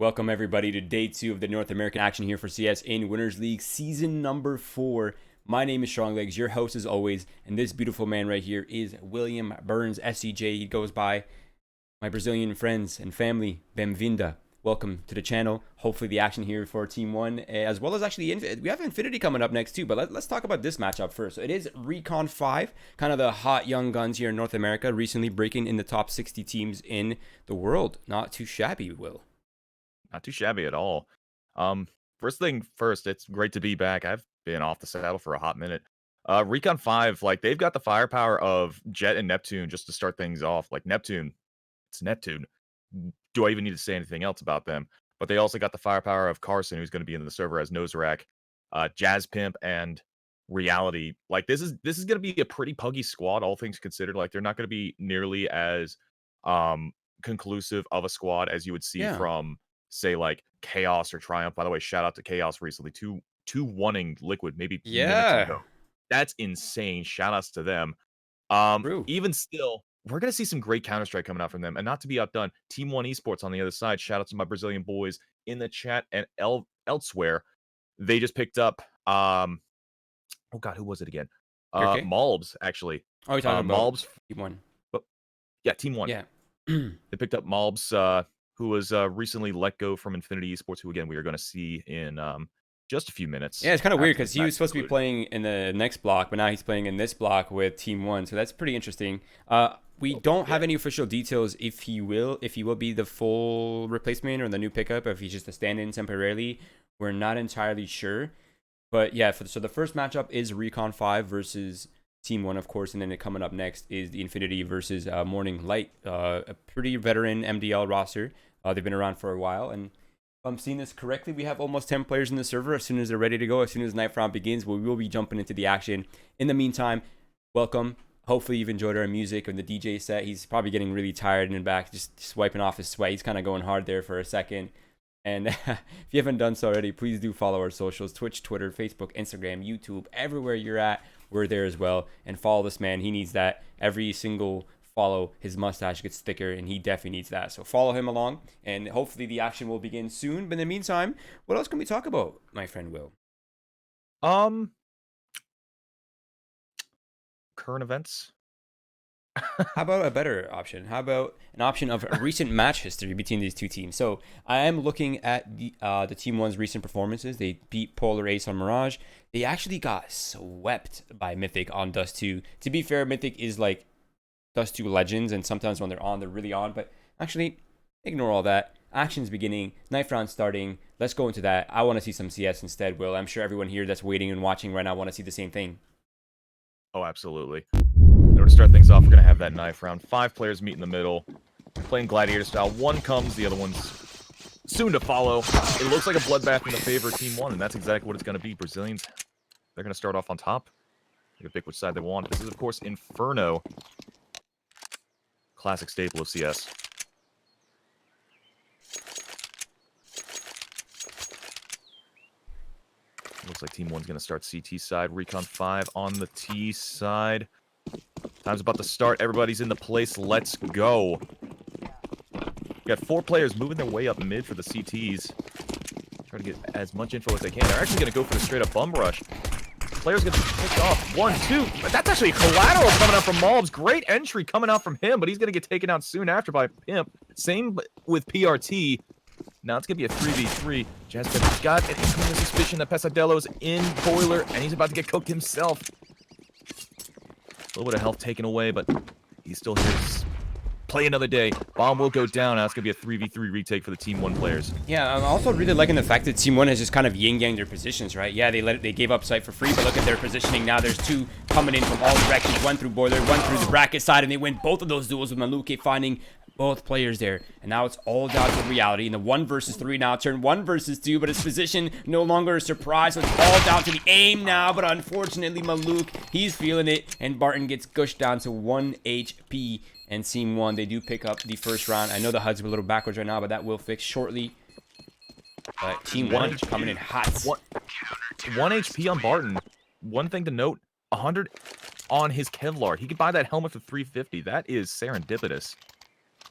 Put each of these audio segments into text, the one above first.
Welcome everybody to day 2 of the North American action here for CS in Winners League season number 4. My name is Stronglegs, your host as always, and this beautiful man right here is William Burns, SCJ. He goes by my Brazilian friends and family. Bem-vinda. Welcome to the channel. Hopefully the action here for Team 1, as well as actually we have Infinity coming up next too, but let's talk about this matchup first. So it is Recon 5, kind of the hot young guns here in North America, recently breaking in the top 60 teams in the world. Not too shabby, Will. Not too shabby at all. First thing first, it's great to be back. I've been off the saddle for a hot minute. Recon 5, like, they've got the firepower of Jet and Neptune just to start things off. Like, Neptune, it's Neptune. Do I even need to say anything else about them? But they also got the firepower of Carson, who's going to be in the server as Noserack, Jazz Pimp, and Reality. Like, this is going to be a pretty puggy squad, all things considered. Like, they're not going to be nearly as conclusive of a squad as you would see Yeah. from, say, like Chaos or Triumph. By the way, shout out to Chaos recently, two wanting Liquid maybe minutes Yeah. ago. That's insane. Shout outs to them. True. Even still, we're gonna see some great Counter Strike coming out from them, and not to be outdone, Team One Esports on the other side. Shout out to my Brazilian boys in the chat and elsewhere. They just picked up oh god, who was it again? You okay? Malbs actually. Oh, you're talking about Malbs, Team 1. yeah, Team One. Yeah. They picked up Malbs, who was recently let go from Infinity Esports, who again we are going to see in just a few minutes Yeah, it's kind of weird after because this he was match supposed to be concluded. playing in the next block, but now he's playing in this block with Team 1. So that's pretty interesting. We don't Yeah. have any official details if he will be the full replacement or the new pickup, or if he's just a stand-in temporarily. We're not entirely sure. But yeah, so the first matchup is Recon 5 versus Team 1, of course, and then coming up next is the Infinity versus Morning Light, a pretty veteran MDL roster. They've been around for a while, and if I'm seeing this correctly, we have almost 10 players in the server. As soon as they're ready to go, as soon as Night Round begins, we will be jumping into the action. In the meantime, welcome. Hopefully you've enjoyed our music and the DJ set. He's probably getting really tired in the back, just wiping off his sweat. He's kind of going hard there for a second. And if you haven't done so already, please do follow our socials: Twitch, Twitter, Facebook, Instagram, YouTube. Everywhere you're at, we're there as well. And follow this man. He needs that. Every single follow, his mustache gets thicker, and he definitely needs that. So follow him along, and hopefully the action will begin soon. But in the meantime, what else can we talk about, my friend Will? Um, Current events. How about a better option? How about an option of a recent match history between these two teams? So I am looking at the Team One's recent performances. They beat Polar Ace on Mirage. They actually got swept by Mythic on Dust 2. To be fair, Mythic is like Dust 2 legends, and sometimes when they're on, they're really on. But actually, ignore all that. Action's beginning, knife round starting. Let's go into that. I want to see some CS instead, Will. I'm sure everyone here that's waiting and watching right now want to see the same thing. Oh, absolutely. In order to start things off, we're going to have that knife round. 5 players meet in the middle, playing gladiator style. One comes, the other one's soon to follow. It looks like a bloodbath in the favor of Team One, and that's exactly what it's going to be. Brazilians, they're going to start off on top. They can pick which side they want. This is, of course, Inferno. Classic staple of CS. Looks like Team One's going to start CT side. Recon 5 on the T side. Time's about to start. Everybody's in the place. Let's go. Got 4 players moving their way up mid for the CTs. Try to get as much info as they can. They're actually going to go for the straight-up bum rush. Players get picked off. 1, 2. But that's actually collateral coming out from Malbs. Great entry coming out from him, but he's going to get taken out soon after by Pimp. Same with PRT. Now it's going to be a 3v3. Jasper's got an incoming suspicion that Pesadelo's in Boiler, and he's about to get cooked himself. A little bit of health taken away, but he's still here to play another day. Bomb will go down. Now it's going to be a 3v3 retake for the Team 1 players. Yeah, I'm also really liking the fact that Team 1 has just kind of yin-yang their positions, right? Yeah, they gave up site for free, but look at their positioning now. There's 2 coming in from all directions. 1 through Boiler, 1 through the bracket side, and they win both of those duels with Maluke finding both players there. And now it's all down to reality. In the 1 versus 3 now, turn 1 versus 2, but his position no longer a surprise. So it's all down to the aim now, but unfortunately Maluk, he's feeling it, and Barton gets gushed down to 1 HP. And Team 1, they do pick up the first round. I know the HUD's a little backwards right now, but that will fix shortly. But Team 1 coming in hot. 1 HP on Barton. One thing to note, 100 on his Kevlar. He could buy that helmet for 350. That is serendipitous.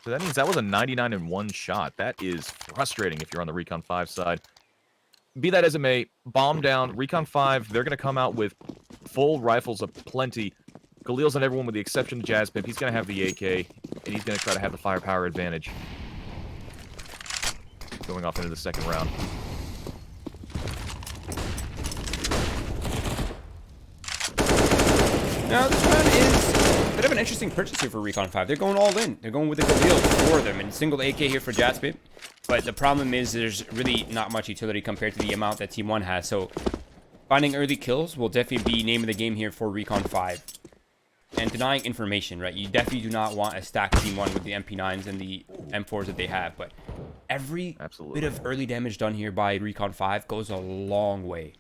So that means that was a 99 in one shot. That is frustrating if you're on the Recon 5 side. Be that as it may, bomb down. Recon 5, they're going to come out with full rifles aplenty. Khalil's on everyone with the exception of Jazz Pimp. He's going to have the AK, and he's going to try to have the firepower advantage. Going off into the second round. Now, this round is a bit of an interesting purchase here for Recon 5. They're going all in. They're going with the Khalil for them, and single AK here for Jazpip. But the problem is there's really not much utility compared to the amount that Team 1 has. So finding early kills will definitely be name of the game here for Recon 5. And denying information, right? You definitely do not want a stacked Team 1 with the MP9s and the M4s that they have. But every bit of early damage done here by Recon 5 goes a long way.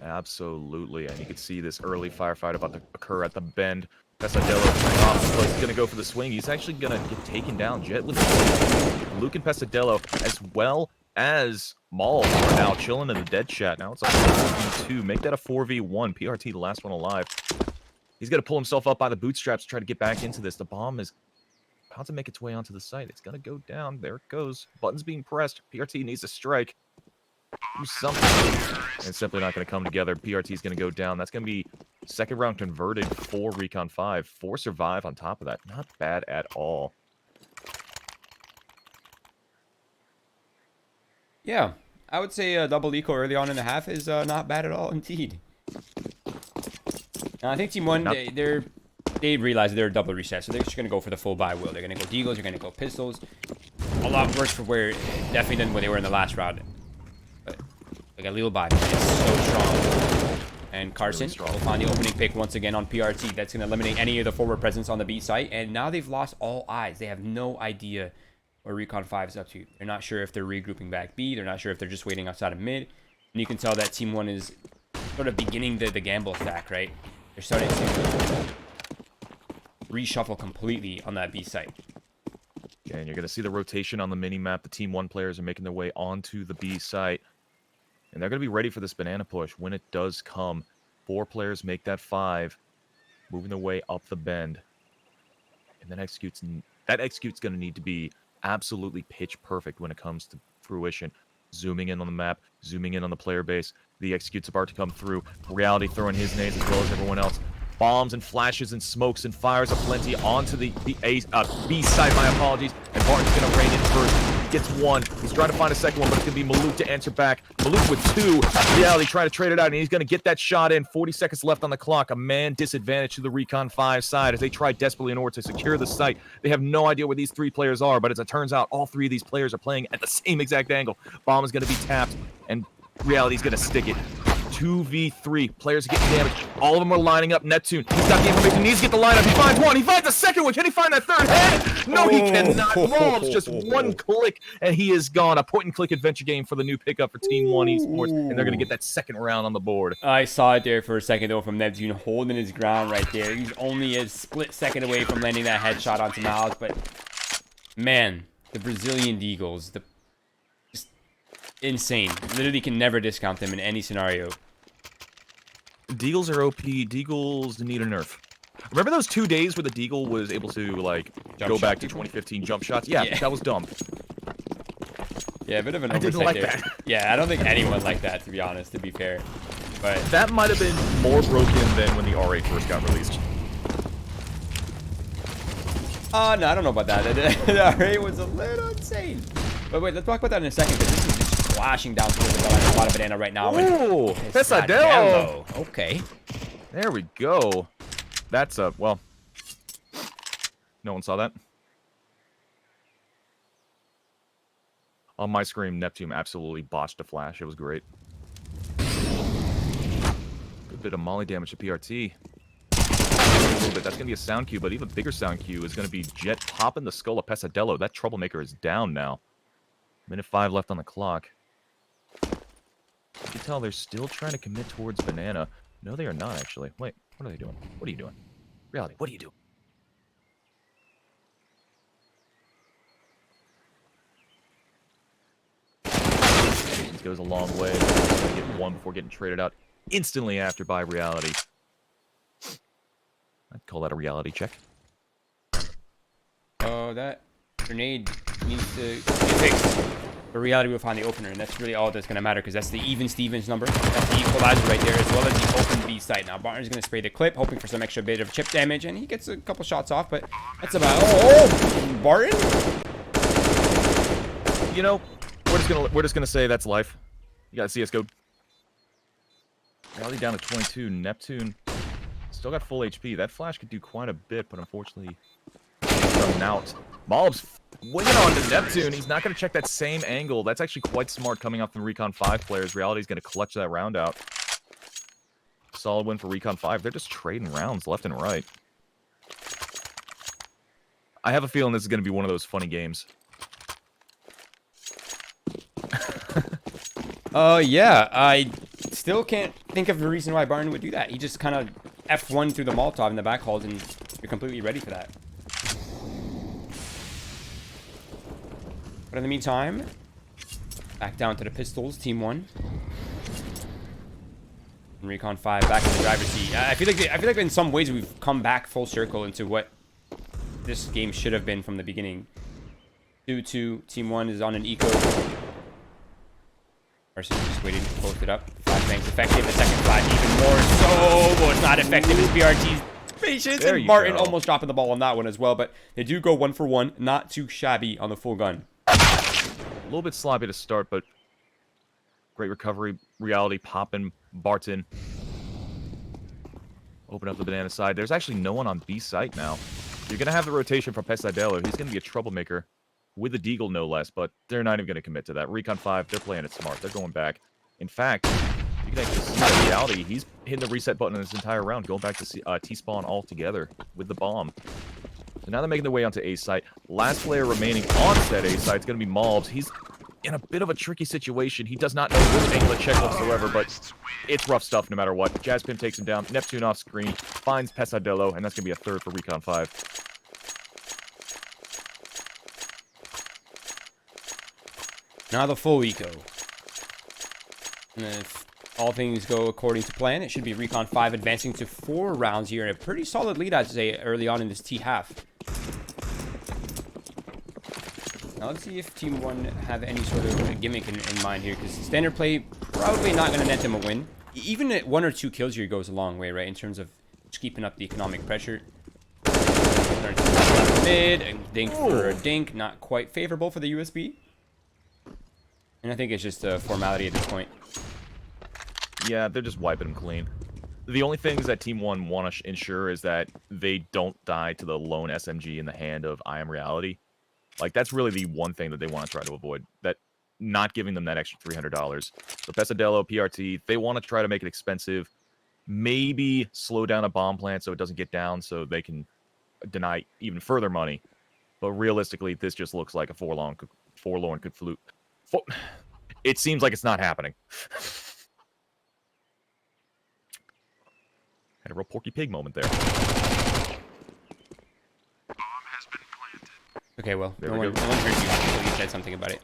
Absolutely, and you can see this early firefight about to occur at the bend. Pesadello is going to go for the swing. He's actually going to get taken down. Jet with the Luke and Pesadello, as well as Maul, are now chilling in the dead chat. Now it's a 4v2. Make that a 4v1. PRT, the last one alive. He's going to pull himself up by the bootstraps to try to get back into this. The bomb is about to make its way onto the site. It's going to go down. There it goes. Button's being pressed. PRT needs to strike. Do something. It's simply not going to come together. PRT is going to go down. That's going to be second round converted for Recon 5. 4 survive on top of that. Not bad at all. Yeah, I would say a double eco early on in the half is not bad at all indeed. I think Team 1, they realize they're double reset, so they're just going to go for the full buy will. They're going to go deagles, they're going to go pistols. A lot worse for where, definitely than where they were in the last round. Like a little buy. It's so strong. And Carson will find the opening pick once again on PRT. That's going to eliminate any of the forward presence on the B site. And now they've lost all eyes. They have no idea what Recon 5 is up to. They're not sure if they're regrouping back B. They're not sure if they're just waiting outside of mid. And you can tell that Team 1 is sort of beginning the gamble stack, right? They're starting to reshuffle completely on that B site. Yeah, and you're going to see the rotation on the mini-map. The Team 1 players are making their way onto the B site. And they're going to be ready for this banana push when it does come. 4 players make that 5, moving their way up the bend. And that execute's going to need to be absolutely pitch perfect when it comes to fruition. Zooming in on the map, zooming in on the player base. The execute's about to come through. Reality throwing his nades as well as everyone else. Bombs and flashes and smokes and fires aplenty onto the B side, my apologies. And Barton's going to rain in first. Gets 1. He's trying to find a second one, but it's going to be Maluk to answer back. Maluk with 2. Reality trying to trade it out, and he's going to get that shot in. 40 seconds left on the clock. A man disadvantage to the Recon 5 side as they try desperately in order to secure the site. They have no idea where these 3 players are, but as it turns out, all 3 of these players are playing at the same exact angle. Bomb is going to be tapped, and Reality's going to stick it. 2v3. Players are getting damaged. All of them are lining up. Neptune, he's got the information. He needs to get the lineup. He finds one. He finds the second one. Can he find that third head? No, he cannot. Mom's just 1 click, and he is gone. A point-and-click adventure game for the new pickup for Team 1 Esports, and they're going to get that second round on the board. I saw it there for a second, though, from Neptune holding his ground right there. He's only a split second away from landing that headshot onto Miles, but, man, the Brazilian Deagles, just insane. Literally can never discount them in any scenario. Deagles are OP. Deagles need a nerf. Remember those 2 days where the Deagle was able to, like, go back to 2015 jump shots? Yeah, that was dumb. Yeah, a bit of an oversight oversight there. That. Yeah, I don't think anyone liked that, to be honest, to be fair. But that might have been more broken than when the R8 first got released. No, I don't know about that. The R8 was a little insane. But wait, let's talk about that in a second, because this is just splashing down towards the line. A lot of banana right now. Ooh, Pesadello. Okay. There we go. That's a, well, no one saw that. On my screen, Neptune absolutely botched a flash. It was great. Good bit of molly damage to PRT. A little bit. That's going to be a sound cue, but even bigger sound cue is going to be Jet popping the skull of Pesadello. That troublemaker is down now. Minute 5 left on the clock. You can tell they're still trying to commit towards banana. No, they are not, actually. Wait, what are they doing? What are you doing? Reality, what are you doing? This goes a long way. Get 1 before getting traded out instantly after by Reality. I'd call that a reality check. Oh, that grenade needs to be fixed. But reality will find the opener, and that's really all that's going to matter, because that's the even Stevens number. That's the equalizer right there, as well as the open B site. Now, Barton's going to spray the clip, hoping for some extra bit of chip damage, and he gets a couple shots off, but that's about... Oh, Barton? You know, we're just gonna say that's life. You got CS:GO. Rally down to 22. Neptune still got full HP. That flash could do quite a bit, but unfortunately, coming out. Malb's winging on to Neptune. He's not going to check that same angle. That's actually quite smart coming off from Recon 5 players. Reality's going to clutch that round out. Solid win for Recon 5. They're just trading rounds left and right. I have a feeling this is going to be one of those funny games. Yeah, I still can't think of a reason why Barton would do that. He just kind of F1 through the Molotov in the back halls, and you're completely ready for that. But in the meantime, back down to the pistols, team 1. And Recon 5 back in the driver's seat. I feel like in some ways we've come back full circle into what this game should have been from the beginning. 2-2, team 1 is on an eco. Versus just waiting to post it up. Flashbang's effective. The second flash even more so. It's not effective as BRT's patience. And Martin almost dropping the ball on that one as well. But they do go 1 for 1. Not too shabby on the full gun. A little bit sloppy to start, but great recovery. Reality popping. Barton. Open up the banana side. There's actually no one on B site now. You're going to have the rotation from Pesadelo. He's going to be a troublemaker. With a deagle, no less, but they're not even going to commit to that. Recon 5, they're playing it smart. They're going back. In fact, you can actually see that Reality. He's hitting the reset button in this entire round, going back to T-spawn altogether with the bomb. So now they're making their way onto A site. Last player remaining on said A site is going to be Malbs. He's in a bit of a tricky situation. He does not know which angle to check whatsoever, but it's rough stuff no matter what. Jazzpimp takes him down. Neptune off screen, finds Pesadelo, and that's going to be a third for Recon 5. Now the full eco. And if all things go according to plan, it should be Recon 5 advancing to 4 rounds here. And a pretty solid lead, I'd say, early on in this T half. Now let's see if Team 1 have any sort of gimmick in mind here. Because standard play, probably not going to net them a win. Even at 1 or 2 kills here goes a long way, right? In terms of just keeping up the economic pressure. Mid, and dink for a dink. Not quite favorable for the USB. And I think it's just a formality at this point. Yeah, they're just wiping them clean. The only things that Team 1 want to ensure is that they don't die to the lone SMG in the hand of I Am Reality. Like, that's really the one thing that they want to try to avoid. That not giving them that extra $300. So Pesadelo, PRT, they want to try to make it expensive. Maybe slow down a bomb plant so it doesn't get down so they can deny even further money. But realistically, this just looks like a forlorn conclusion. It seems like it's not happening. Had a real Porky Pig moment there. Okay, well, no one heard you until you said something about it.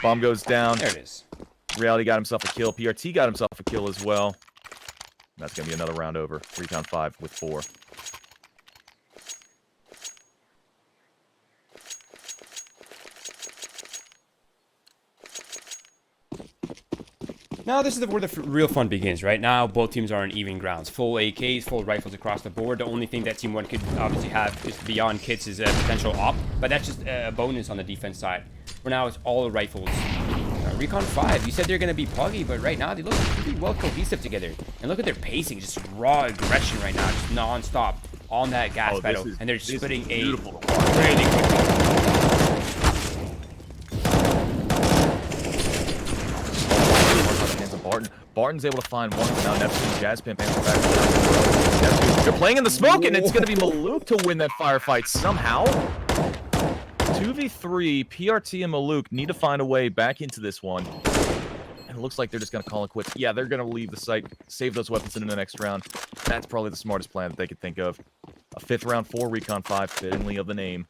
Bomb goes down. There it is. Reality got himself a kill. PRT got himself a kill as well. That's going to be another round over. Recon 5 with 4. Now this is where the real fun begins, right? Now both teams are on even grounds. Full AKs, full rifles across the board. The only thing that Team 1 could obviously have just beyond kits is a potential op, but that's just a bonus on the defense side. For now, it's all rifles. Recon 5, you said they're going to be puggy, but right now they look pretty well cohesive together. And look at their pacing, just raw aggression right now, just non-stop on that gas pedal. And they're spitting a really quickly. Barton's able to find one, but now Neptune and Jazzpimp answer back. Neptune, they're playing in the smoke, and it's going to be Maluk to win that firefight somehow. 2v3, PRT and Maluk need to find a way back into this one. And it looks like they're just going to call it quits. Yeah, they're going to leave the site, save those weapons in the next round. That's probably the smartest plan that they could think of. A 5th round for Recon 5, fittingly of the name.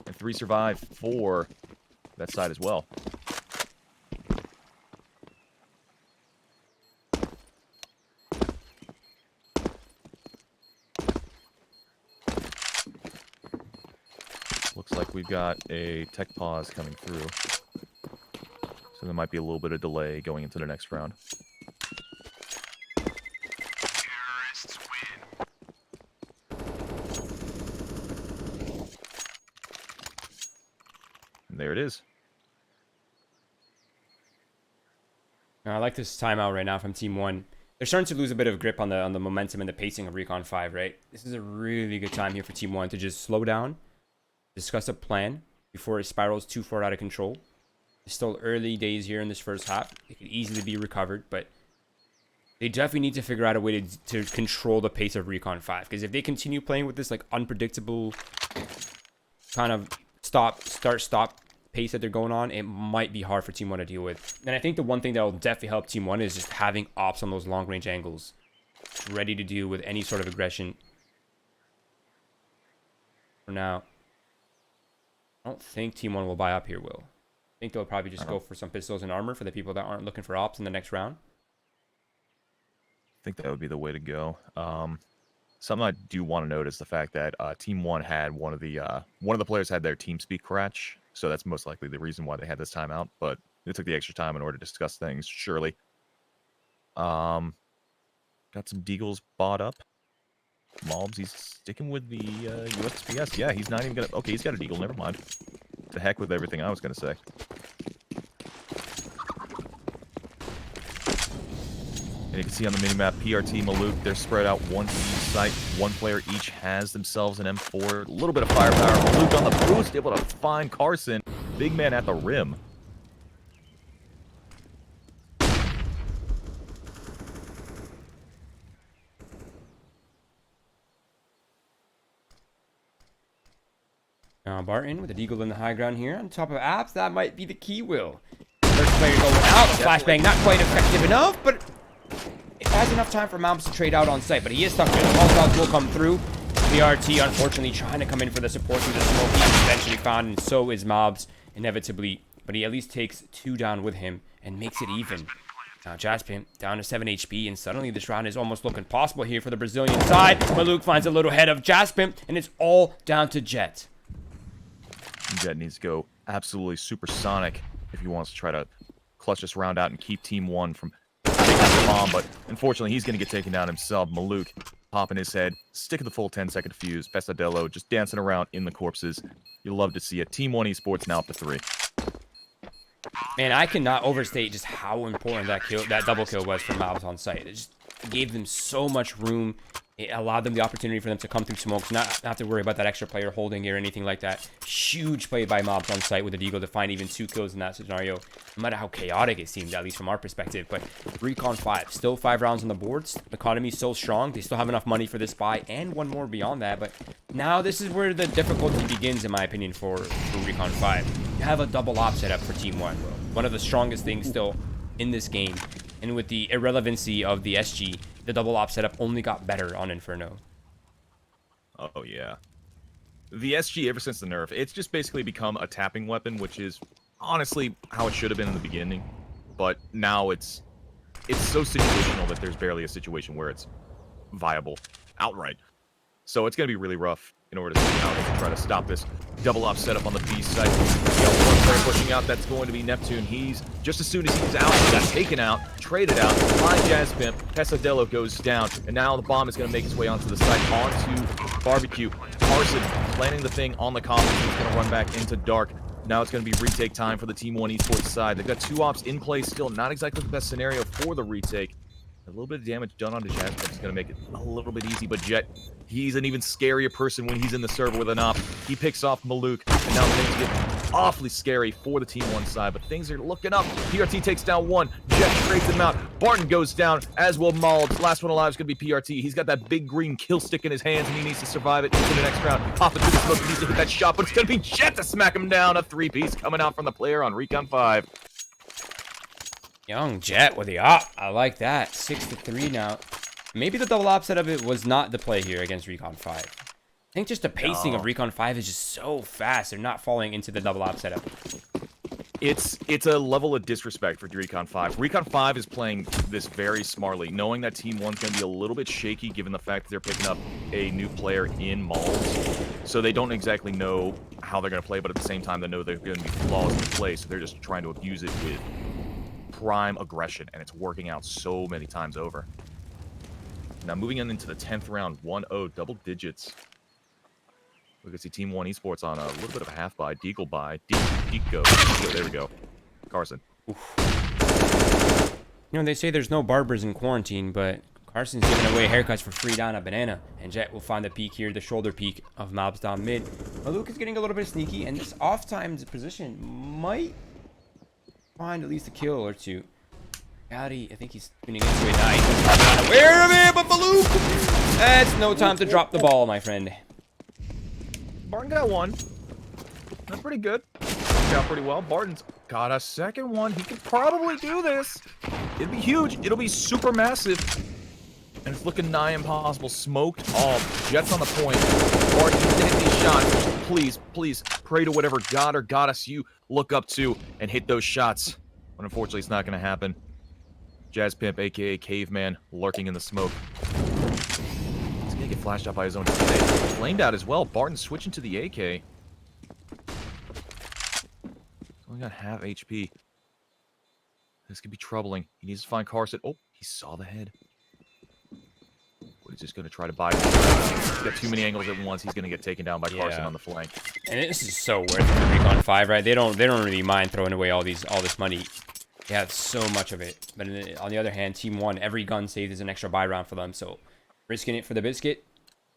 And 3 survive for that side as well. Looks like we've got a tech pause coming through. So there might be a little bit of delay going into the next round. And there it is. I like this timeout right now from Team 1. They're starting to lose a bit of grip on the momentum and the pacing of Recon 5, right? This is a really good time here for Team 1 to just slow down, discuss a plan before it spirals too far out of control. It's still early days here in this first half. It could easily be recovered, but they definitely need to figure out a way to control the pace of Recon 5. Because if they continue playing with this like unpredictable kind of stop pace that they're going on, it might be hard for Team 1 to deal with. And I think the one thing that will definitely help Team 1 is just having ops on those long range angles, ready to deal with any sort of aggression. For now, I don't think Team 1 will buy up here, Will. I think they'll probably just go for some pistols and armor for the people that aren't looking for ops in the next round. I think that would be the way to go. Something I do want to note is the fact that Team 1 had one of the players had their team speak crash. So that's most likely the reason why they had this timeout, but they took the extra time in order to discuss things, surely. Got some deagles bought up. Mobs, he's sticking with the USPS. Yeah, he's not even gonna... Okay, he's got a deagle, never mind. The heck with everything I was gonna say. And you can see on the minimap, PRT, Maluk, they're spread out one to each site. One player each has themselves an M4. A little bit of firepower. Maluk on the boost, able to find Carson. Big man at the rim. Now Barton with a deagle in the high ground here. On top of apps, that might be the key, Will. First player going out. The flashbang not quite effective enough, but it has enough time for Mobs to trade out on site. But he is stuck there. The Molotovs will come through. BRT, unfortunately, trying to come in for the support through the smoke. He's eventually found, and so is Mobs, inevitably. But he at least takes 2 down with him and makes it even. Now Jaspin down to 7 HP, and suddenly this round is almost looking possible here for the Brazilian side. Maluk finds a little head of Jaspin, and it's all down to Jet. Jet needs to go absolutely supersonic if he wants to try to clutch this round out and keep Team 1 from taking the bomb, but unfortunately he's going to get taken down himself. Maluk popping his head, sticking the full 10-second fuse. Pesadillo just dancing around in the corpses. You'll love to see it. Team 1 Esports now up to 3. Man, I cannot overstate just how important that double kill was for Mobs on site. It just gave them so much room. It allowed them the opportunity for them to come through smokes, not have to worry about that extra player holding it or anything like that. Huge play by Mobs on site with the deagle to find even 2 kills in that scenario, no matter how chaotic it seemed, at least from our perspective. But Recon 5, still 5 rounds on the boards. The economy is so strong. They still have enough money for this buy and one more beyond that. But now this is where the difficulty begins, in my opinion, for Recon 5. You have a double op setup for Team 1, bro. One of the strongest things still in this game. And with the irrelevancy of the SG, the double op setup only got better on Inferno. Oh, yeah. The SG, ever since the nerf, it's just basically become a tapping weapon, which is honestly how it should have been in the beginning. But now it's so situational that there's barely a situation where it's viable outright. So it's going to be really rough in order to see how they can try to stop this double op setup on the B side. One player pushing out, that's going to be Neptune. He's, just as soon as he's out, he got taken out, traded out by Jaspimp. Pesadillo goes down, and now the bomb is going to make its way onto the site, onto Barbecue. Carson planting the thing on the coffin. He's going to run back into Dark. Now it's going to be retake time for the Team 1 Esports side. They've got 2 ops in play still. Not exactly the best scenario for the retake. A little bit of damage done onto Jaspimp is going to make it a little bit easy, but Jet, he's an even scarier person when he's in the server with an op. He picks off Maluk, and now things get awfully scary for the Team 1 side, but things are looking up. PRT takes down 1. Jet trades him out. Barton goes down, as will Malds. Last one alive is going to be PRT. He's got that big green kill stick in his hands, and he needs to survive it into the next round. Popping through the smoke, he needs to hit that shot, but it's going to be Jet to smack him down. A 3-piece coming out from the player on Recon 5. Young Jet with the op. I like that. 6-3 now. Maybe the double op setup was not the play here against Recon 5. I think just the pacing of Recon 5 is just so fast. They're not falling into the double op setup. It's a level of disrespect for Recon 5. Recon 5 is playing this very smartly, knowing that Team 1's going to be a little bit shaky given the fact that they're picking up a new player in Malls. So they don't exactly know how they're going to play, but at the same time, they know they're going to be flawless in play, so they're just trying to abuse it with prime aggression, and it's working out so many times over. Now moving on into the 10th round, 1-0, double digits. We can see Team 1 Esports on a little bit of a half buy, Deagle buy, Deagle, there we go. Carson. You know, they say there's no barbers in quarantine, but Carson's giving away haircuts for free down a banana. And Jet will find the peak here, the shoulder peak of Mobs down mid. But Luke is getting a little bit sneaky, and this off-times position might find at least a kill or two. Gotti, I think he's tuning into it now. He's aware of it, but Luke! That's no time to drop the ball, my friend. Barton got one. That's pretty good. Worked out pretty well. Barton's got a second one. He could probably do this. It'd be huge. It'll be super massive. And it's looking nigh impossible. Smoked off. Jets on the point. Barton needs to hit these shots. Please, please pray to whatever god or goddess you look up to and hit those shots. But unfortunately, it's not going to happen. Jazz Pimp, a.k.a. Caveman, lurking in the smoke. He's going to get flashed out by his own teammate. Flamed out as well. Barton switching to the AK. He's only got half HP. This could be troubling. He needs to find Carson. Oh, he saw the head. But he's just going to try to buy it. He's got too many angles at once. He's going to get taken down by Carson on the flank. And this is so worth it for Recon 5, right? They don't really mind throwing away all this money. They have so much of it. But on the other hand, Team 1, every gun saved is an extra buy round for them. So risking it for the biscuit,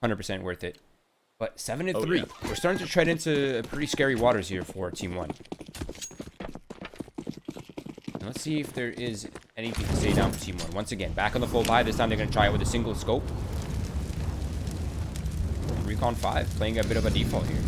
100% worth it. But 7-3. Yeah. We're starting to tread into pretty scary waters here for Team 1. Let's see if there is anything to stay down for Team 1. Once again, back on the full buy. This time they're going to try it with a single scope. Recon 5 playing a bit of a default here.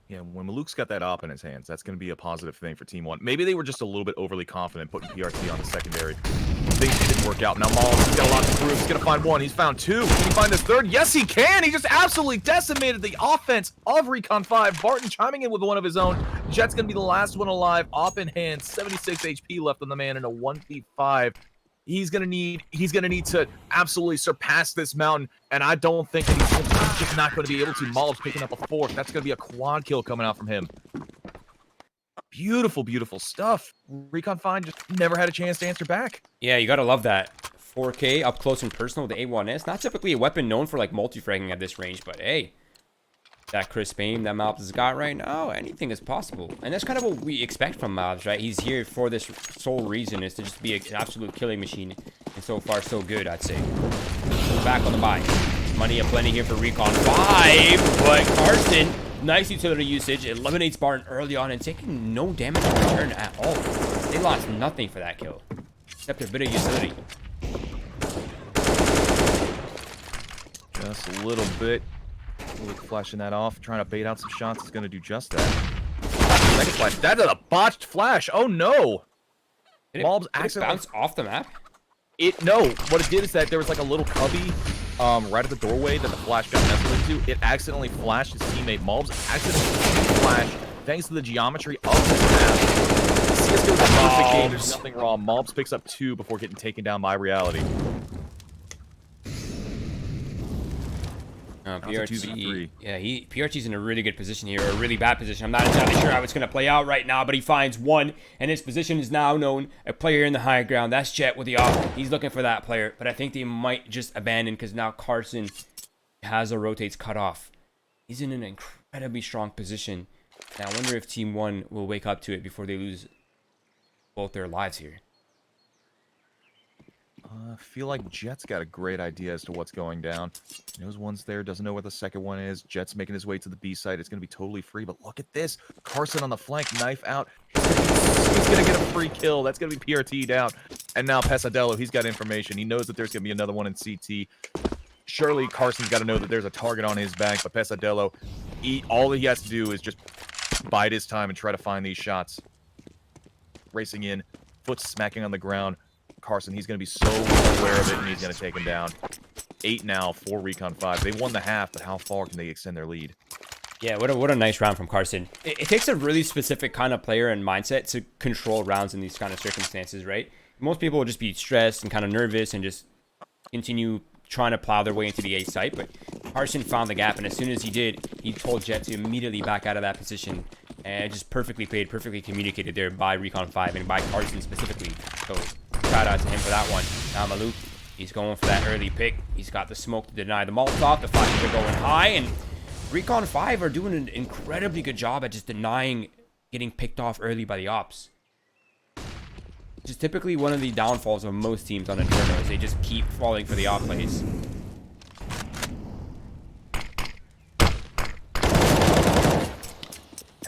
Yeah, when Maluk's got that op in his hands, that's going to be a positive thing for Team 1. Maybe they were just a little bit overly confident putting PRT on the secondary. Things didn't work out. Now Mullins, he's got a lot to prove. He's going to find one. He's found two. Can he find his third? Yes, he can! He just absolutely decimated the offense of Recon 5. Barton chiming in with one of his own. Jet's going to be the last one alive. Op in hand. 76 HP left on the man in a 1v5. He's gonna need to absolutely surpass this mountain, and I don't think that he's just not going to be able to. Mullins picking up a fourth. That's going to be a quad kill coming out from him. Beautiful, beautiful stuff. Recon 5 just never had a chance to answer back. Yeah, you gotta love that. 4K up close and personal with the A1S. Not typically a weapon known for like multi-fragging at this range, but hey, that crisp aim that Mobs has got right now, anything is possible. And that's kind of what we expect from Mobs, right? He's here for this sole reason, is to just be an absolute killing machine. And so far, so good, I'd say. Back on the buy. Money aplenty here for Recon 5, but Carson, nice utility usage, eliminates Barton early on and taking no damage in return at all. They lost nothing for that kill, except a bit of utility. Just a little bit. Luke flashing that off, trying to bait out some shots. Is going to do just that. Second flash. That is a botched flash. Oh no! Mobs accidentally bounce off the map. No. What it did is that there was like a little cubby, right at the doorway that the flash got nestled into. It accidentally flashed his teammate. Mobs accidentally flashed thanks to the geometry of this map. CS:GO's a perfect game. There's nothing wrong. Mobs picks up 2 before getting taken down by reality. PRT, yeah, PRT's in a really good position here, or a really bad position. I'm not entirely sure how it's going to play out right now, but he finds one, and his position is now known. A player in the high ground. That's Jet with the off. He's looking for that player, but I think they might just abandon because now Carson has a rotates cut off. He's in an incredibly strong position. Now I wonder if Team 1 will wake up to it before they lose both their lives here. I feel like Jet's got a great idea as to what's going down. He knows one's there, doesn't know where the second one is. Jet's making his way to the B site. It's going to be totally free, but look at this. Carson on the flank, knife out. He's going to get a free kill. That's going to be PRT down. And now Pesadello, he's got information. He knows that there's going to be another one in CT. Surely Carson's got to know that there's a target on his back, but Pesadello, all he has to do is just bide his time and try to find these shots. Racing in, foot smacking on the ground. Carson, he's going to be so aware of it, and he's going to take him down. 8 now for Recon 5. They won the half, but how far can they extend their lead? Yeah, what a nice round from Carson. It takes a really specific kind of player and mindset to control rounds in these kind of circumstances, right? Most people will just be stressed and kind of nervous and just continue trying to plow their way into the A site, but Carson found the gap, and as soon as he did, he told Jet to immediately back out of that position. And just perfectly played, perfectly communicated there by Recon 5 and by Carson specifically. So shout out to him for that one. Now Maluk, he's going for that early pick. He's got the smoke to deny the Molotov. The flashes are going high, and Recon 5 are doing an incredibly good job at just denying getting picked off early by the ops. Which is typically one of the downfalls of most teams on Inferno, is they just keep falling for the op plays.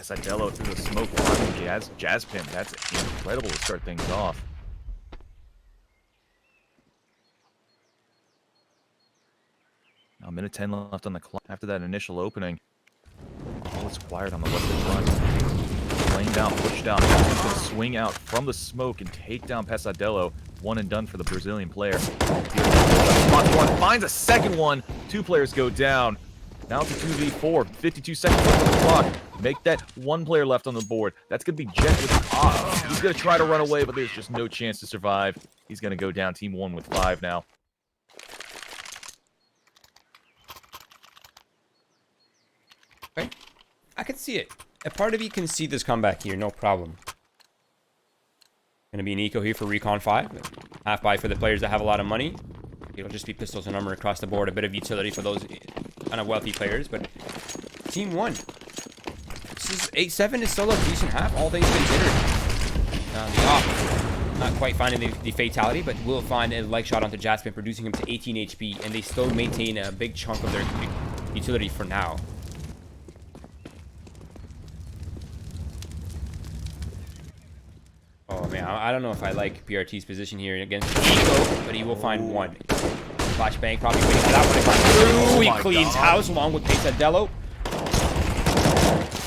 Sadello through the smoke. Jazz Pimp. That's incredible to start things off. Now, 1:10 left on the clock after that initial opening. All is quiet on the western front. Laying down, pushed down. He's going to swing out from the smoke and take down Pesadello. One and done for the Brazilian player. Spots one, finds a second one. 2 players go down. Now it's a 2v4. 52 seconds left on the clock. Make that 1 player left on the board. That's going to be Jet with He's going to try to run away, but there's just no chance to survive. He's going to go down Team 1 with 5 now. Okay. I can see it. A part of you can see this comeback here, no problem. Going to be an eco here for Recon 5. Half buy for the players that have a lot of money. It'll just be pistols and armor across the board. A bit of utility for those kind of wealthy players, but Team 1. This is 8-7 is still a decent half, all things considered. The op not quite finding the fatality, but will find a leg shot onto Jaspin, reducing him to 18 HP, and they still maintain a big chunk of their utility for now. Oh man, I don't know if I like PRT's position here against Eco, but he will find one. Flashbang probably waiting for that one to come through. He cleans house along with Pesadello.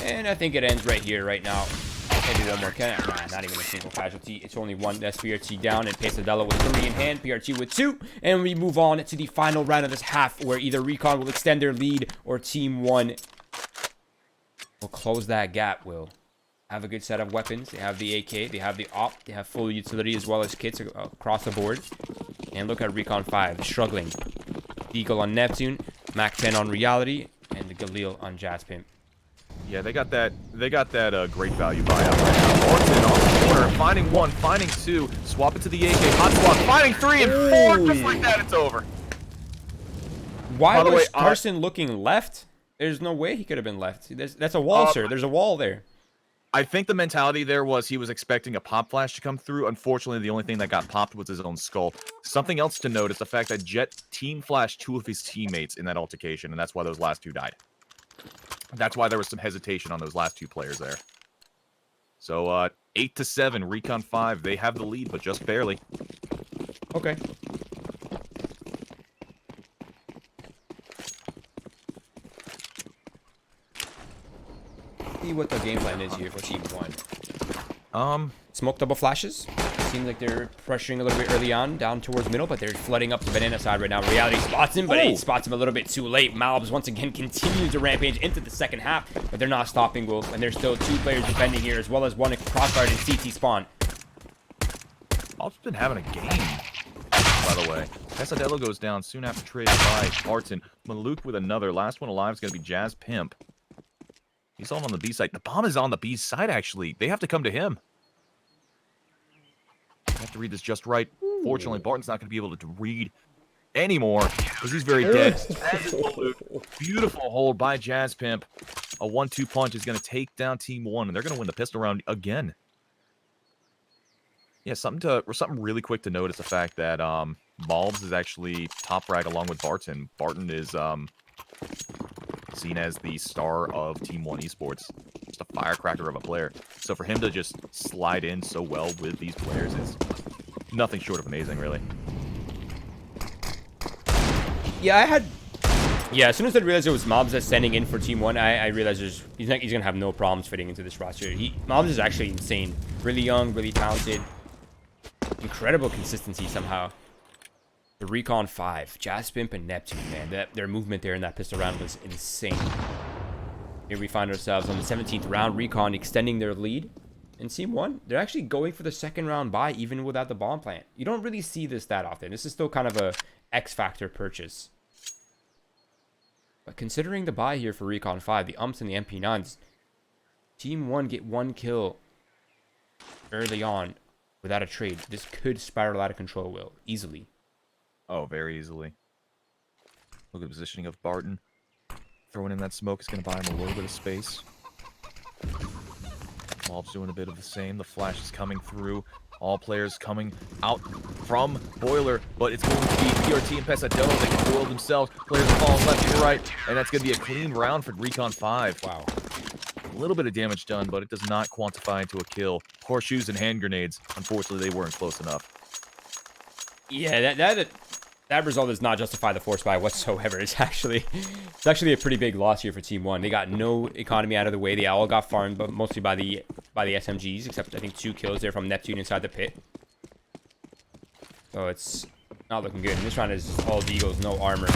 And I think it ends right here, right now. Maybe one more. Nah, not even a single casualty. It's only one. That's PRT down, and Pesadello with 3 in hand. PRT with 2. And we move on to the final round of this half, where either Recon will extend their lead, or Team 1 will close that gap, will have a good set of weapons. They have the AK, they have the op, they have full utility as well as kits across the board. And look at Recon 5 struggling. Eagle on Neptune, Mac 10 on Reality, and the Galil on Jaspimp. Yeah, they got that great value buyout right now. Orton on the corner, finding 1, finding 2, swap it to the AK, hot swap, finding 3 and 4, just like that, it's over. Why was Carson looking left? There's no way he could have been left. That's a wall, sir. There's a wall there. I think the mentality there was he was expecting a pop flash to come through. Unfortunately, the only thing that got popped was his own skull. Something else to note is the fact that Jet team flashed 2 of his teammates in that altercation, and that's why those last 2 died. That's why there was some hesitation on those last 2 players there. So, 8-7, Recon 5. They have the lead, but just barely. Okay. See what the game plan is here for Team 1. Smoke double flashes. Seems like they're pressuring a little bit early on, down towards middle, but they're flooding up the banana side right now. Reality spots him, but he spots him a little bit too late. Malbs once again continues to rampage into the second half, but they're not stopping Wolf, and there's still 2 players defending here, as well as 1 crossguard in CT spawn. Malbs been having a game, by the way. Pesadello goes down soon after trade by Barton. Maluk with another. Last one alive is going to be Jazz Pimp. He's on the B side. The bomb is on the B side, actually. They have to come to him. I have to read this just right. Fortunately, Barton's not going to be able to read anymore because he's very dead. Beautiful hold by Jazz Pimp. A 1-2 punch is going to take down Team 1, and they're going to win the pistol round again. Yeah, something really quick to note is the fact that Malbs is actually top frag along with Barton. Barton is seen as the star of Team 1 Esports. Just a firecracker of a player. So for him to just slide in so well with these players is nothing short of amazing, really. Yeah, as soon as I realized it was Malbs that's standing in for Team 1, I realized he's going to have no problems fitting into this roster. Malbs is actually insane. Really young, really talented. Incredible consistency somehow. The Recon 5, Jaspimp and Neptune, man, their movement there in that pistol round was insane. Here we find ourselves on the 17th round. Recon extending their lead. And Team 1, they're actually going for the second round buy even without the bomb plant. You don't really see this that often. This is still kind of a X-factor purchase. But considering the buy here for Recon 5, the umps and the MP9s, Team 1 get 1 kill early on without a trade. This could spiral out of control, Will, easily. Oh, very easily. Look at the positioning of Barton. Throwing in that smoke is going to buy him a little bit of space. Mob's doing a bit of the same. The flash is coming through. All players coming out from Boiler, but it's going to be PRT and Pesadillo. They can boil themselves. Players are falling left and right, and that's going to be a clean round for Recon 5. Wow. A little bit of damage done, but it does not quantify into a kill. Horseshoes and hand grenades. Unfortunately, they weren't close enough. Yeah, that result does not justify the force buy whatsoever. It's actually a pretty big loss here for Team 1. They got no economy out of the way. They all got farmed, but mostly by the SMGs, except I think 2 kills there from Neptune inside the pit. So it's not looking good. And this round is all Deagles, no armor.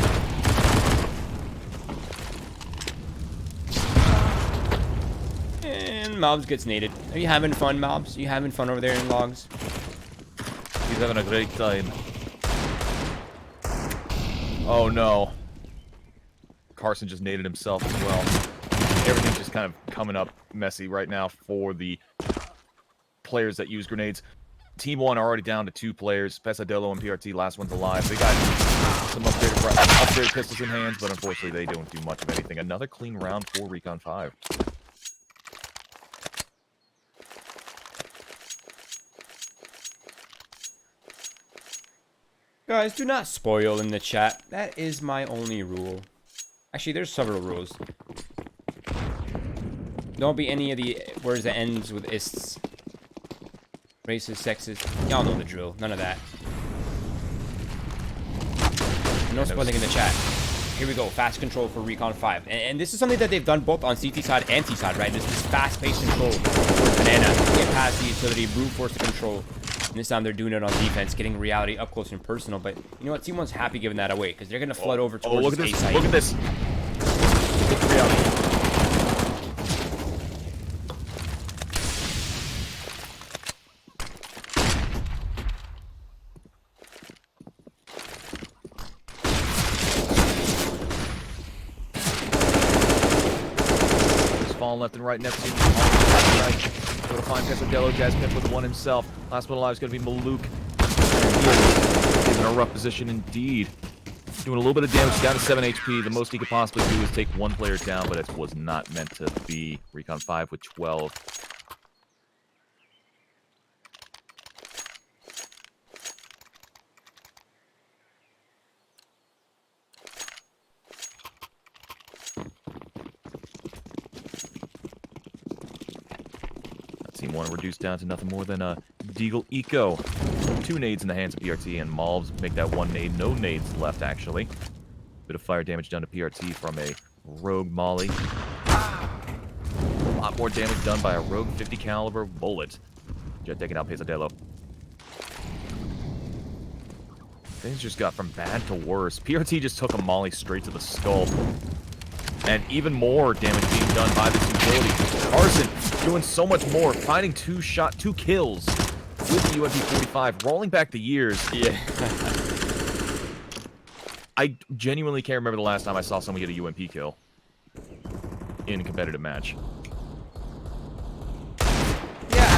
And Mobs gets naded. Are you having fun, Mobs? Are you having fun over there in logs? He's having a great time. Oh no. Carson just naded himself as well. Everything's just kind of coming up messy right now for the players that use grenades. Team 1 are already down to 2 players. Pesadillo and PRT, last one's alive. They got some upgraded pistols in hands, but unfortunately they don't do much of anything. Another clean round for Recon 5. Guys, do not spoil in the chat. That is my only rule. Actually, there's several rules. Don't be any of the words that ends with ists. Racist, sexist. Y'all know the drill. None of that. No spoiling in the chat. Here we go. Fast control for Recon 5. And this is something that they've done both on CT side and T side, right? This is fast-paced control for Banana. Get past the utility, brute force the control. And this time they're doing it on defense, getting reality up close and personal. But you know what? Team 1's happy giving that away because they're going to flood over towards look at A this. site. Look at this. Look at reality. Just falling left and right. Neptune falling left and right. Go to find Pesadillo. Jazz Pimp with one himself. Last one alive is going to be Maluk. He's in a rough position indeed. Doing a little bit of damage, down to 7 HP. The most he could possibly do is take 1 player down, but it was not meant to be. Recon 5 with 12. Team 1 reduced down to nothing more than a Deagle Eco. 2 nades in the hands of PRT, and Malvs make that 1 nade. No nades left, actually. Bit of fire damage done to PRT from a Rogue Molly. A lot more damage done by a Rogue 50 caliber bullet. Jet taking out Pesadillo. Things just got from bad to worse. PRT just took a Molly straight to the skull. And even more damage being done by this utility. Carson doing so much more, finding 2 kills with the UMP-45, rolling back the years. Yeah. I genuinely can't remember the last time I saw someone get a UMP kill in a competitive match. Yeah,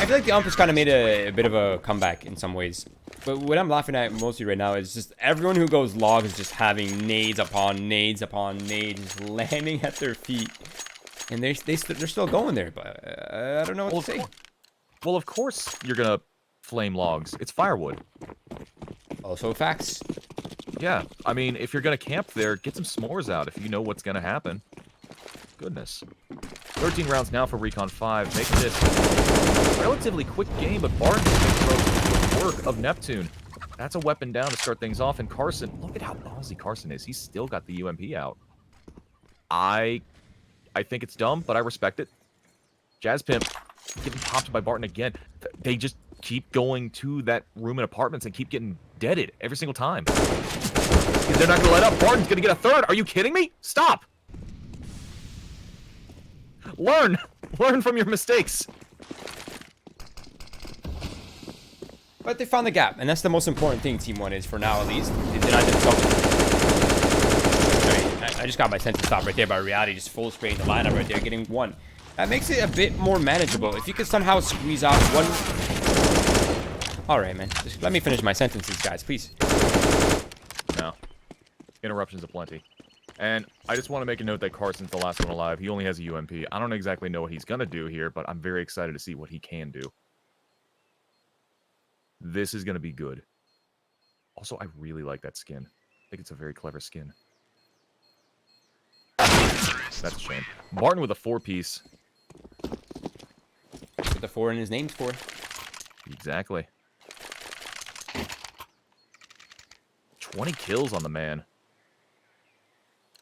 I feel like the ump has kind of made a bit of a comeback in some ways. But what I'm laughing at mostly right now is just everyone who goes log is just having nades upon nades upon nades just landing at their feet. And they're still going there, but I don't know what to say. Well, of course you're going to flame logs. It's firewood. Also facts. Yeah, I mean, if you're going to camp there, get some s'mores out if you know what's going to happen. Goodness. 13 rounds now for Recon 5, making this a relatively quick game, but Barton makes the work of Neptune. That's a weapon down to start things off, and Carson, look at how ballsy Carson is. He's still got the UMP out. I think it's dumb, but I respect it. Jazz Pimp getting popped by Barton again. They just keep going to that room in apartments and keep getting deaded every single time. They're not going to let up. Barton's going to get a third. Are you kidding me? Stop. Learn from your mistakes. But they found the gap, and that's the most important thing Team 1 is for now, at least. They denied themselves. I just got my sense to stop right there by Reality just full spraying the lineup right there, getting 1. That makes it a bit more manageable. If you could somehow squeeze out 1... Alright, man. Just let me finish my sentences, guys, please. No. Interruptions aplenty. And I just want to make a note that Carson's the last one alive. He only has a UMP. I don't exactly know what he's going to do here, but I'm very excited to see what he can do. This is going to be good. Also, I really like that skin. I think it's a very clever skin. That's a shame. Barton with a 4-piece. That's what the 4 in his name's for. Exactly. 20 kills on the man.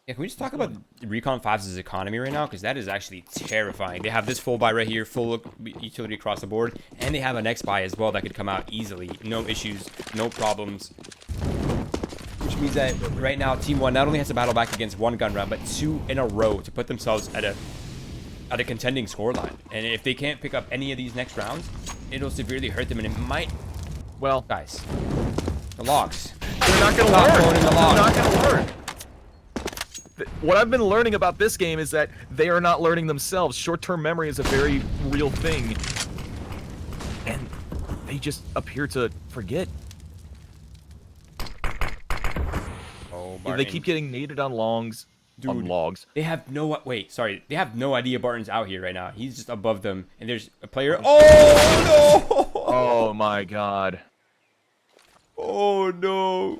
Yeah, can we just talk about Recon 5's economy right now? Because that is actually terrifying. They have this full buy right here, full utility across the board. And they have a next buy as well that could come out easily. No issues, no problems. Which means that right now, Team 1 not only has to battle back against 1 gun round, but 2 in a row to put themselves at a contending scoreline. And if they can't pick up any of these next rounds, it'll severely hurt them. And it might... Well, guys, the logs. They're not going to learn. They're not going to learn. What I've been learning about this game is that they are not learning themselves. Short-term memory is a very real thing. And they just appear to forget. Oh, Barton. They keep getting naded on longs. Dude, on logs. They have no... Wait, sorry. They have no idea Barton's out here right now. He's just above them. And there's a player... Oh, no! Oh, my God. Oh, no.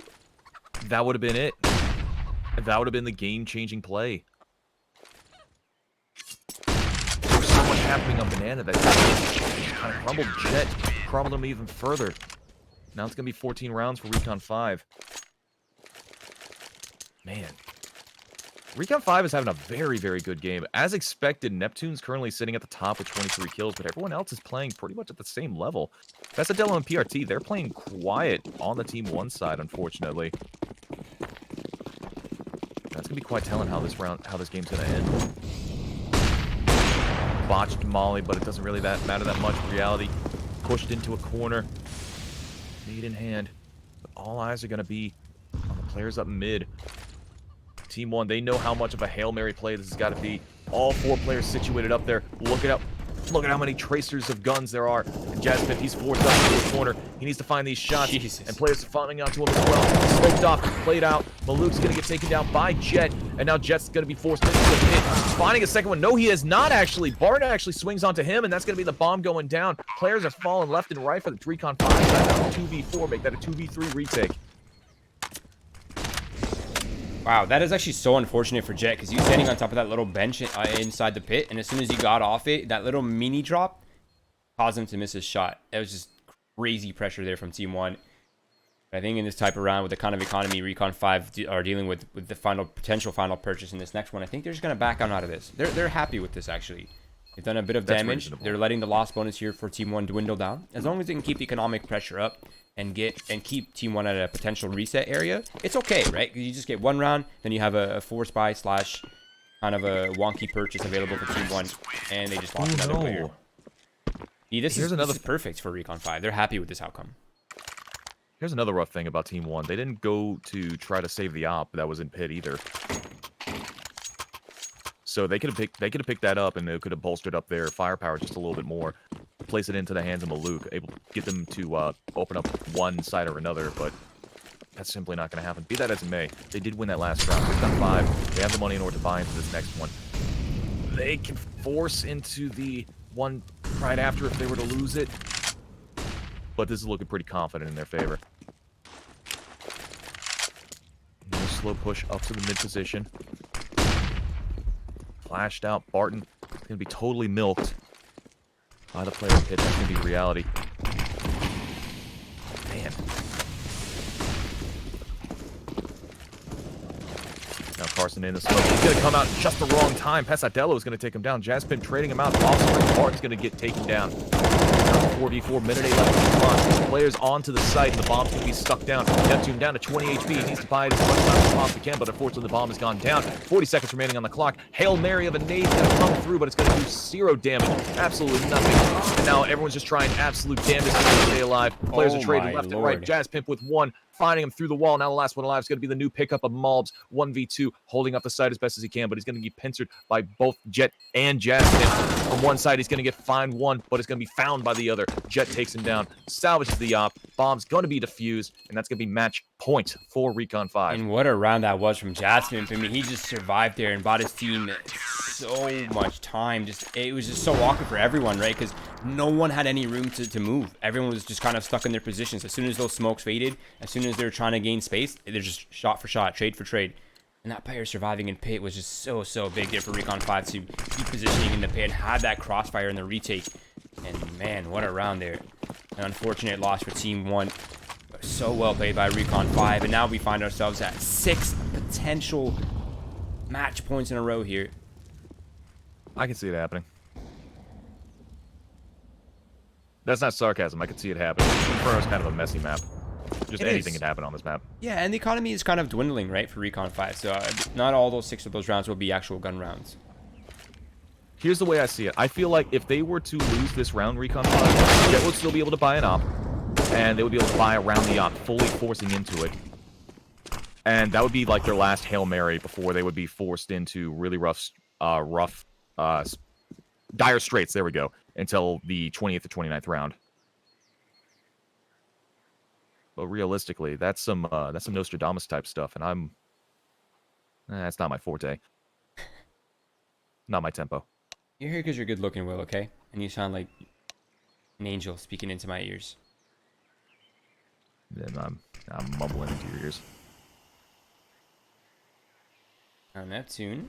That would have been it. That would have been the game-changing play. There's so much happening on Banana that kind of crumbled Jet, crumbled him even further. Now it's going to be 14 rounds for Recon 5. Man. Recon 5 is having a very, very good game. As expected, Neptune's currently sitting at the top with 23 kills, but everyone else is playing pretty much at the same level. Pesadillo and PRT, they're playing quiet on the Team 1 side, unfortunately. That's gonna be quite telling how this game's gonna end. Botched Molly, but it doesn't really matter that much. Reality pushed into a corner, made in hand. But all eyes are gonna be on the players up mid. Team 1, they know how much of a Hail Mary play this has got to be. All 4 players situated up there. Look at how many tracers of guns there are. And Jasmine, he's forced up into the corner. He needs to find these shots. Jesus. And players are falling onto him as well. Sloped off, played out. Maluk's going to get taken down by Jet. And now Jet's going to be forced into the pit. Finding a second one. No, he is not actually. Barton actually swings onto him, and that's going to be the bomb going down. Players are falling left and right for the Recon 5 side. 2v4, make that a 2v3 retake. Wow, that is actually so unfortunate for Jet because he was standing on top of that little bench inside the pit, and as soon as he got off it, that little mini drop caused him to miss his shot. That was just crazy pressure there from Team 1. I think in this type of round, with the kind of economy Recon 5 are dealing with the potential final purchase in this next one, I think they're just going to back out of this. They're happy with this, actually. They've done a bit of damage. Reasonable. They're letting the loss bonus here for Team 1 dwindle down. As long as they can keep economic pressure up and keep Team 1 at a potential reset area, it's okay, right? You just get 1 round, then you have a 4-spy slash kind of a wonky purchase available for Team 1, and they just lost another player. See, this is perfect for Recon 5. They're happy with this outcome. Here's another rough thing about Team 1. They didn't go to try to save the op that was in pit either. So they could have picked that up, and they could have bolstered up their firepower just a little bit more. Place it into the hands of Maluk, able to get them to open up one side or another, but that's simply not going to happen. Be that as it may, they did win that last round. They've got 5. They have the money in order to buy into this next one. They can force into the one right after if they were to lose it, but this is looking pretty confident in their favor. Nice slow push up to the mid position. Flashed out. Barton is going to be totally milked by the player pit. That's going to be reality. Man. Now Carson in the smoke. He's going to come out at just the wrong time. Pesadillo is going to take him down. Jaspin trading him out. Offspring. Barton's going to get taken down. 4v4, minute 8 left on the clock. Players onto the site, and the bomb's going to be stuck down. Neptune down to 20 HP. He needs to buy it as much time as possibly can, but unfortunately the bomb has gone down. 40 seconds remaining on the clock. Hail Mary of a nade is going to come through, but it's going to do 0 damage. Absolutely nothing. And now everyone's just trying absolute damage to stay alive. Players are trading left and right. Jazz Pimp with 1. Finding him through the wall. Now the last one alive is going to be the new pickup of Malbs. 1v2, holding up the side as best as he can, but he's going to get pincered by both Jet and Jazz Pimp. From one side, he's going to get fined 1, but it's going to be found by the other. Jet takes him down, salvages the op. Bomb's going to be defused, and that's going to be match point for Recon 5. And what a round that was from Jazz Pimp. I mean, he just survived there and bought his team so much time. It was just so awkward for everyone, right? Because no one had any room to move. Everyone was just kind of stuck in their positions. As soon as those smokes faded, as soon as they were trying to gain space, they're just shot for shot, trade for trade. And that player surviving in pit was just so big there for Recon 5 to keep positioning in the pit and have that crossfire in the retake. And man, what a round there. An unfortunate loss for Team 1. But so well played by Recon 5. And now we find ourselves at 6 potential match points in a row here. I can see it happening. That's not sarcasm. I can see it happening. Inferno's kind of a messy map. Just anything can happen on this map. Yeah, and the economy is kind of dwindling, right, for Recon 5. So not all those 6 of those rounds will be actual gun rounds. Here's the way I see it. I feel like if they were to lose this round, Recon 5, Jet would still be able to buy an op, and they would be able to buy around the op, fully forcing into it. And that would be like their last Hail Mary before they would be forced into really rough, dire straits, there we go, until the 20th or 29th round. But realistically, that's some Nostradamus type stuff, and that's not my forte. Not my tempo. You're here because you're good looking, Will, okay? And you sound like an angel speaking into my ears. Then I'm mumbling into your ears. Now Neptune.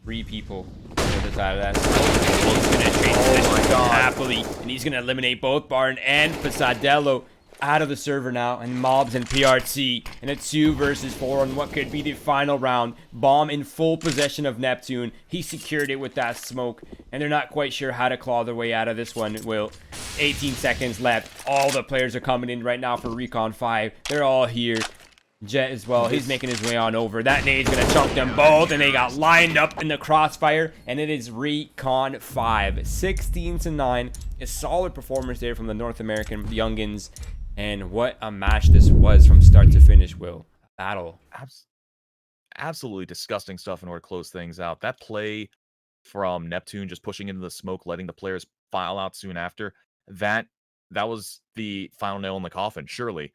3 people on the other side of that. He's gonna trade position happily, and he's gonna eliminate both Barn and Pasadello out of the server now, and Mobs and PRT in a 2 versus 4 on what could be the final round. Bomb in full possession of Neptune. He secured it with that smoke, and they're not quite sure how to claw their way out of this one. Will 18 seconds left. All the players are coming in right now for Recon 5. They're all here. Jet as well. He's making his way on over. That nade's gonna chunk them both, and they got lined up in the crossfire, and it is Recon 5. 16-9. A solid performance there from the North American youngins. And what a match this was from start to finish, Will. Battle. Absolutely disgusting stuff in order to close things out. That play from Neptune just pushing into the smoke, letting the players file out soon after, that was the final nail in the coffin, surely.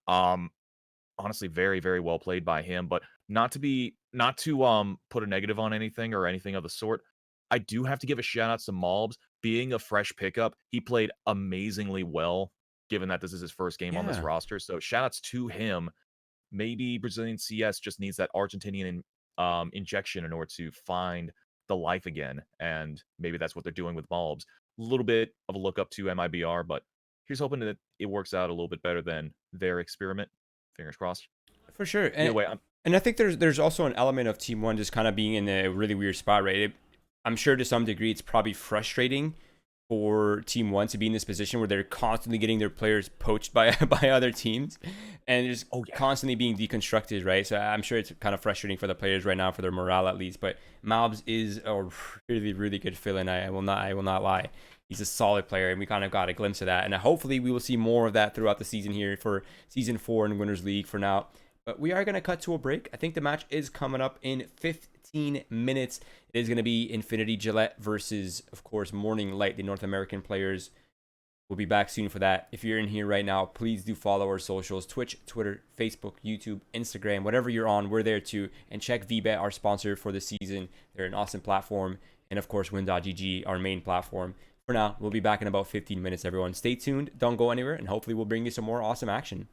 Honestly, very well played by him, but not to put a negative on anything or anything of the sort. I do have to give a shout out to Malbs. Being a fresh pickup, he played amazingly well, given that this is his first game on this roster. So shout-outs to him. Maybe Brazilian CS just needs that Argentinian injection in order to find the life again, and maybe that's what they're doing with Malbs. A little bit of a look up to MIBR, but here's hoping that it works out a little bit better than their experiment. Fingers crossed. For sure. And, anyway, and I think there's also an element of Team 1 just kind of being in a really weird spot, right? I'm sure to some degree it's probably frustrating for Team 1 to be in this position where they're constantly getting their players poached by other teams and just constantly being deconstructed, right? So I'm sure it's kind of frustrating for the players right now, for their morale at least. But Malbs is a really good fill-in. I will not lie. He's a solid player, and we kind of got a glimpse of that. And hopefully we will see more of that throughout the season here for Season 4 in Winners League for now. But we are going to cut to a break. I think the match is coming up in 15 minutes. It is going to be Infinity Gillette versus, of course, Morning Light, the North American players. We'll be back soon for that. If you're in here right now, please do follow our socials: Twitch, Twitter, Facebook, YouTube, Instagram, whatever you're on, we're there too. And check VBet, our sponsor for the season. They're an awesome platform. And of course, Win.gg, our main platform. For now, we'll be back in about 15 minutes, everyone. Stay tuned. Don't go anywhere. And hopefully we'll bring you some more awesome action.